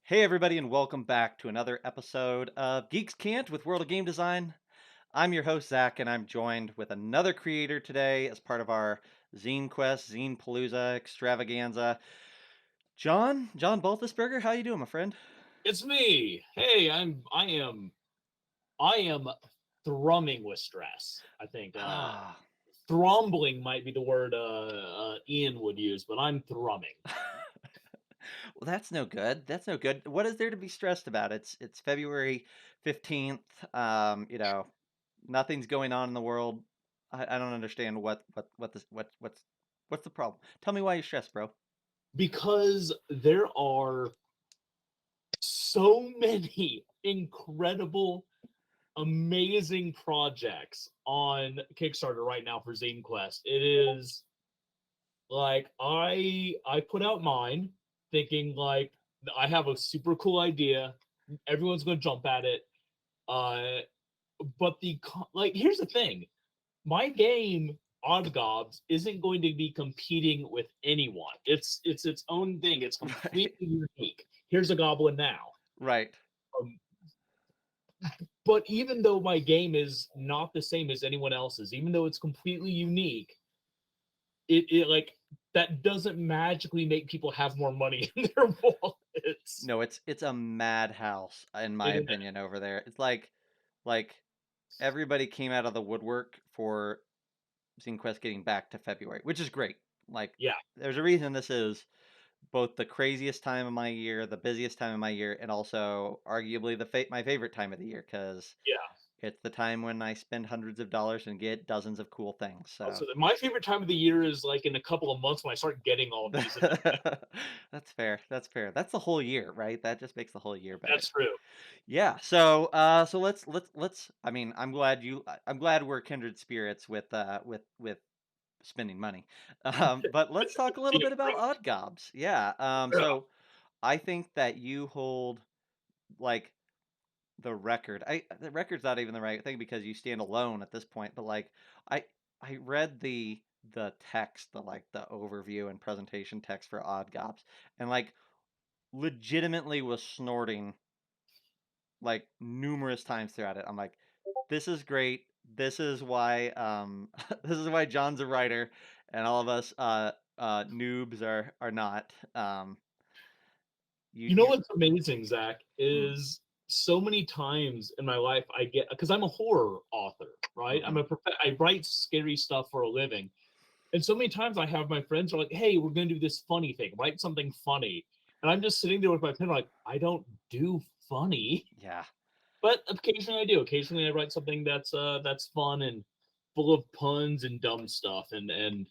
Hey, everybody, and welcome back to another episode of Geeks Can't with World of Game Design. I'm your host, Zach, and I'm joined with another creator today as part of our Zine Quest, Zine Palooza extravaganza. John Baltisberger, how you doing, my friend? It's me. Hey, I am thrumming with stress. I think Ah, thrumbling might be the word Ian would use, but I'm thrumming. well, that's no good. That's no good. What is there to be stressed about? It's February 15th. Nothing's going on in the world. I don't understand what's the problem. Tell me why you're stressed, bro. Because there are so many incredible, amazing projects on Kickstarter right now for Zine Quest. It is like I put out mine thinking like I have a super cool idea. Everyone's gonna jump at it. Uh, but here's the thing: my game Odd Gobs isn't going to be competing with anyone. It's its own thing. It's Right. completely unique. Here's a goblin now. Right. Um, but even though my game is not the same as anyone else's, even though it's completely unique, it like that doesn't magically make people have more money in their wallets. No, it's a madhouse in my It is. opinion over there. It's like everybody came out of the woodwork for Quest getting back to February, which is great. Like Yeah. there's a reason this is both the craziest time of my year, the busiest time of my year, and also arguably my favorite time of the year because Yeah. it's the time when I spend hundreds of dollars and get dozens of cool things. So Also, my favorite time of the year is like in a couple of months when I start getting all of these in advance. that's fair. That's fair. That's the whole year, right? That just makes the whole year better. That's true. Yeah. So let's. I mean, I'm glad we're kindred spirits with spending money. But let's talk a little Being bit about great. odd gobs. Yeah. Yeah. So I think that you hold like the record. The record's not even the right thing because you stand alone at this point. But like I I read the text, the overview and presentation text for odd gobs, and like legitimately was snorting like numerous times throughout it. I'm like, this is great. This is why this is why John's a writer and all of us noobs are not. You know You what's amazing, Zach, mm, is so many times in my life I get because I'm a horror author, right? mhm. I write scary stuff for a living, and so many times I have my friends are like, "Hey, we're going to do this funny thing, write something funny," and I'm just sitting there with my pen, like, I don't do funny, Yeah. but occasionally I do. Occasionally I write something that's fun and full of puns and dumb stuff, and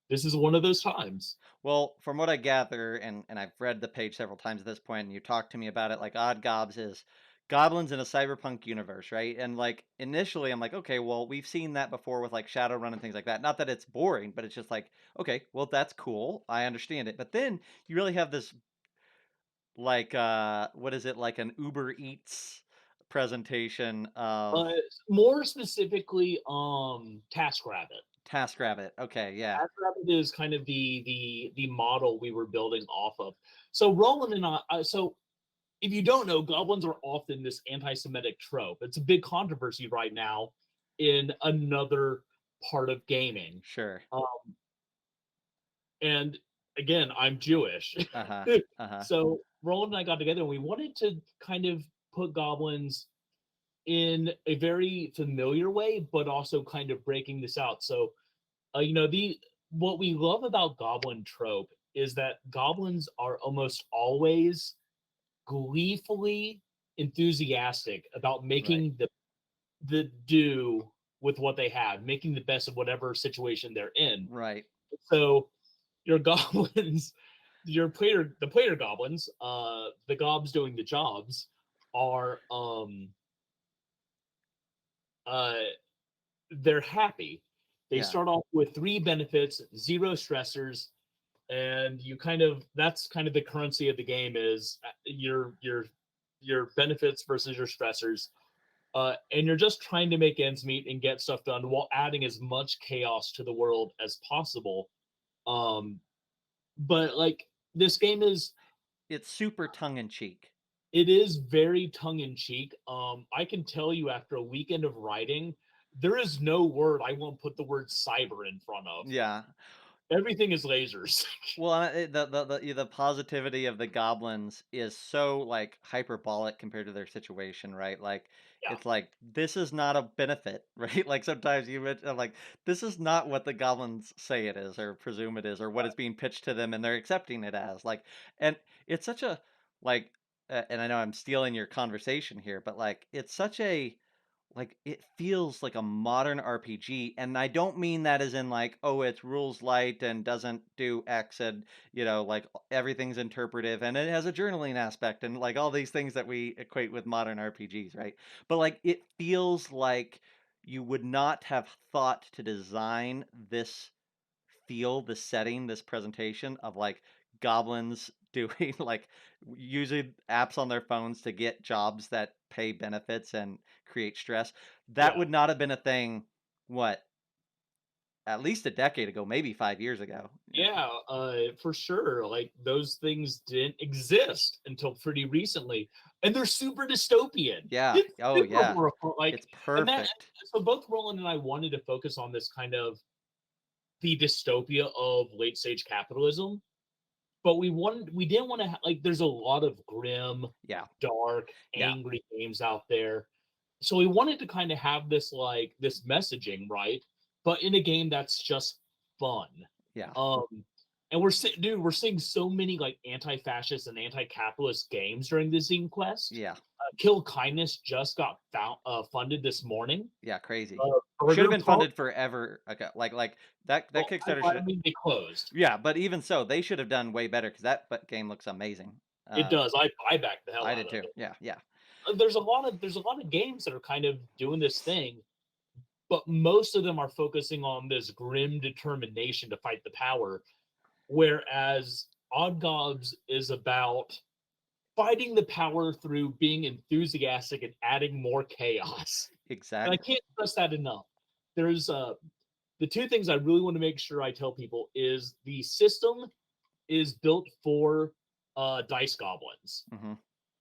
this is one of those times. Well, from what I gather, and I've read the page several times at this point, and you talked to me about it, like Odd Gobs is goblins in a cyberpunk universe, right? And like initially, I'm like, okay, well, we've seen that before with like Shadowrun and things like that. Not that it's boring, but it's just like, okay, well, that's cool. I understand it. But then you really have this like what is it, like an Uber Eats presentation of Uh, More specifically, TaskRabbit. TaskRabbit. Okay, yeah. TaskRabbit is kind of the model we were building off of. So Roland and so if you don't know, goblins are often this anti-Semitic trope. It's a big controversy right now in another part of gaming. Sure. Um, and again, I'm Jewish. Uh-huh. Uh-huh. So Roland and I got together and we wanted to kind of put goblins in a very familiar way, but also kind of breaking this out. So, the what we love about goblin trope is that goblins are almost always gleefully enthusiastic about Right. making the do with what they have, making the best of whatever situation they're in. Right. So your goblins, the player goblins, the gobs doing the jobs are uh they're happy. They Yeah. start off with three benefits, zero stressors, and you kind of that's kind of the currency of the game is your benefits versus your stressors. And you're just trying to make ends meet and get stuff done while adding as much chaos to the world as possible. Um, but like this game is it's super tongue in cheek. It is very tongue in cheek. I can tell you after a weekend of writing, there is no word I won't put the word cyber in front of. Yeah. Everything is lasers. Well, the positivity of the goblins is so, like, hyperbolic compared to their situation, right? Like, Yeah, it's like, this is not a benefit, right? Like, sometimes like, this is not what the goblins say it is or presume it is or what is being pitched to them and they're accepting it as, like, and it's such a, like, and I know I'm stealing your conversation here, but, like, it's such a, like, it feels like a modern RPG, and I don't mean that as in like, oh, it's rules light and doesn't do X and, like everything's interpretive and it has a journaling aspect and like all these things that we equate with modern RPGs, right? But like it feels like you would not have thought to design this feel, the setting, this presentation of like goblins doing like using apps on their phones to get jobs that pay benefits and create stress. That yeah, would not have been a thing, what, at least a decade ago, maybe 5 years ago. Yeah. yeah, for sure. Like those things didn't exist until pretty recently, and they're super dystopian. Yeah. It's Oh, super yeah. horrible. Like, It's and that. perfect. So both Roland and I wanted to focus on this kind of the dystopia of late stage capitalism, but we didn't want to like. There's a lot of grim, Yeah. dark, Yeah. angry games out there, so we wanted to kind of have this like this messaging, right? But in a game that's just fun. Yeah. Um, and dude, we're seeing so many like anti-fascist and anti-capitalist games during the Zine Quest. Yeah. Kill Kindness just got funded this morning. Yeah. Crazy. Should have Further been pro. funded forever ago. Like that Well, Kickstarter I should. mean, they closed. Yeah, but even so, they should have done way better because game looks amazing. It Uh, does. I back the hell I out did of too. it. Yeah, yeah, There's a lot of games that are kind of doing this thing, but most of them are focusing on this grim determination to fight the power, whereas Odd Gobs is about fighting the power through being enthusiastic and adding more chaos. And I exactly. can't stress that enough. There's the two things I really want to make sure I tell people is the system is built for dice goblins. Hmm.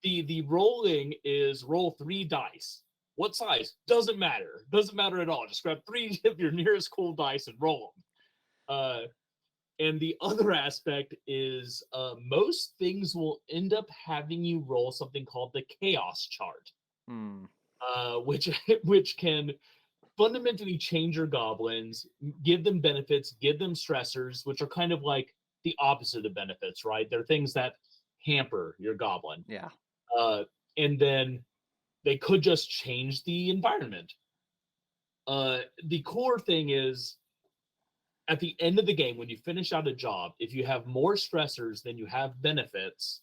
The rolling is roll 3 dice. What size? Doesn't matter. Doesn't matter at all. Just grab 3 of your nearest cool dice and roll them. And the other aspect is most things will end up having you roll something called the chaos chart, Mm, which which can fundamentally change your goblins, give them benefits, give them stressors, which are kind of like the opposite of benefits, right? They're things that hamper your goblin. yeah, Uh, and then they could just change the environment. The core thing is at the end of the game, when you finish out a job, if you have more stressors than you have benefits,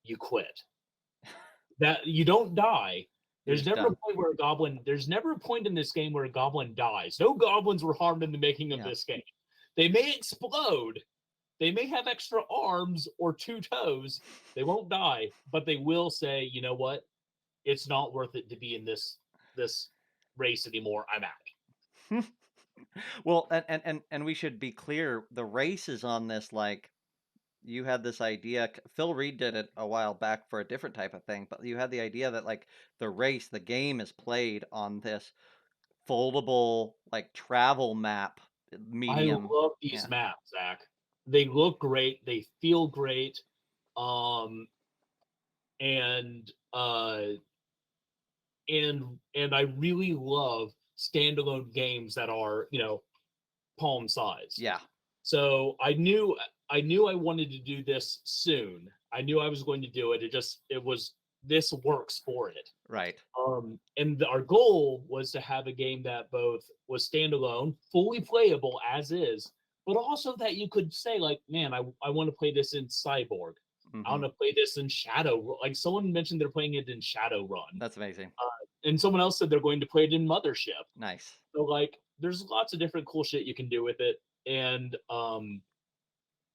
you quit. That you don't die. you're There's just never a done. point where a goblin. There's never a point in this game where a goblin dies. No goblins were harmed in the making of Yeah. this game. They may explode. They may have extra arms or 2 toes. They won't die, but they will say, you know what? It's not worth it to be in this race anymore. I'm out. Well, and we should be clear. The race is on this like you had this idea. Phil Reed did it a while back for a different type of thing, but you had the idea that like the game is played on this foldable like travel map I medium. love these Yeah. maps, Zach. They look great. They feel great. Um, and and I really love standalone games that are palm size. Yeah. So I knew I wanted to do this soon. I knew I was going to do it. It was this works for it. Right. And our goal was to have a game that both was standalone, fully playable as is, but also that you could say like, man, I want to play this in Cyborg. I Hmm. want to play this in Shadow. Like someone mentioned, they're playing it in Shadowrun, That's amazing. and someone else said they're going to play it in Mothership. Nice. So like, there's lots of different cool shit you can do with it, and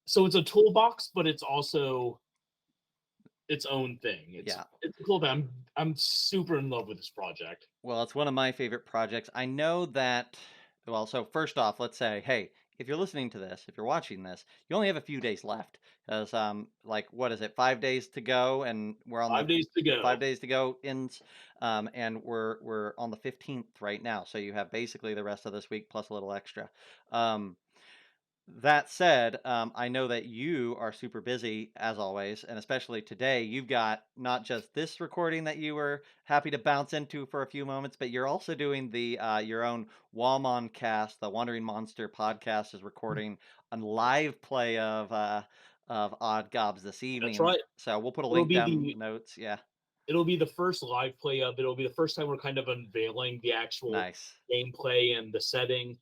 so it's a toolbox, but it's also its own thing. It's Yeah. it's a cool thing. I'm super in love with this project. Well, it's one of my favorite projects. I know that, well, so first off, let's say, hey, if you're listening to this, if you're watching this, you only have a few days left because like what is it, 5 days to go, and we're on the 5 days to 5 days to go ends, and we're on the 15th right now, so you have basically the rest of this week plus a little extra. Um, that said, I know that you are super busy as always, and especially today. You've got not just this recording that you were happy to bounce into for a few moments, but you're also doing the your own Wallmon cast. The Wandering Monster podcast is go. recording a live play of Odd Gobs this That's evening. right. So we'll put a It'll link be down in the the notes. Yeah, it'll be the first live play of it. It'll be the first time we're kind of unveiling the actual nice. gameplay and the setting.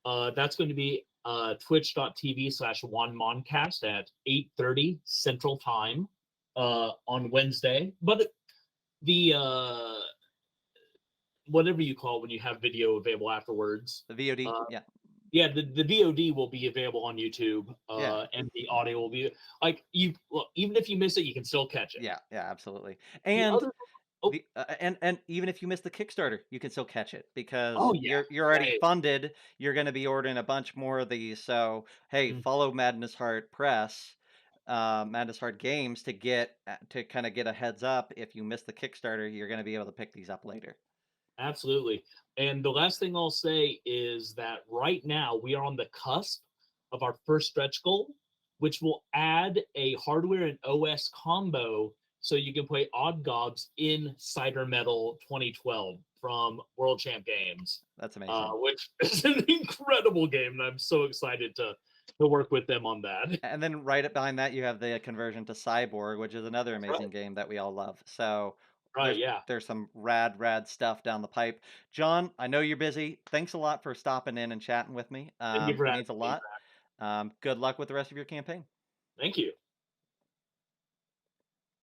That's going to be twitch.tv/onemoncast at 8:30 Central Time on Wednesday. But the whatever you call it when you have video available afterwards. The VOD. Uh, Yeah, yeah, the VOD will be available on YouTube, yeah. and the audio will be like you. Well, even if you miss it, you can still catch it. Yeah, yeah, absolutely. The And other, oh, and even if you miss the Kickstarter, you can still catch it because oh yeah, you're yeah, already yeah. funded. You're going to be ordering a bunch more of these. So hey, Mm, follow Madness Heart Press, Madness Heart Games to get to kind of get a heads up. If you miss the Kickstarter, you're going to be able to pick these up later. absolutely. And the last thing I'll say is that right now we are on the cusp of our first stretch goal, which will add a hardware and OS combo so you can play Odd Gobs in Cider Metal 2012 from World Champ Games, That's amazing. which is an incredible game, and I'm so excited to work with them on that. And then right behind that, you have the conversion to Cyborg, which is another That's right. amazing game that we all love. So Right. there's Yeah. there's some rad stuff down the pipe. John, I know you're busy. Thanks a lot for stopping in and chatting with me. Thank you for It having means a me. lot. Good luck with the rest of your campaign. Thank you.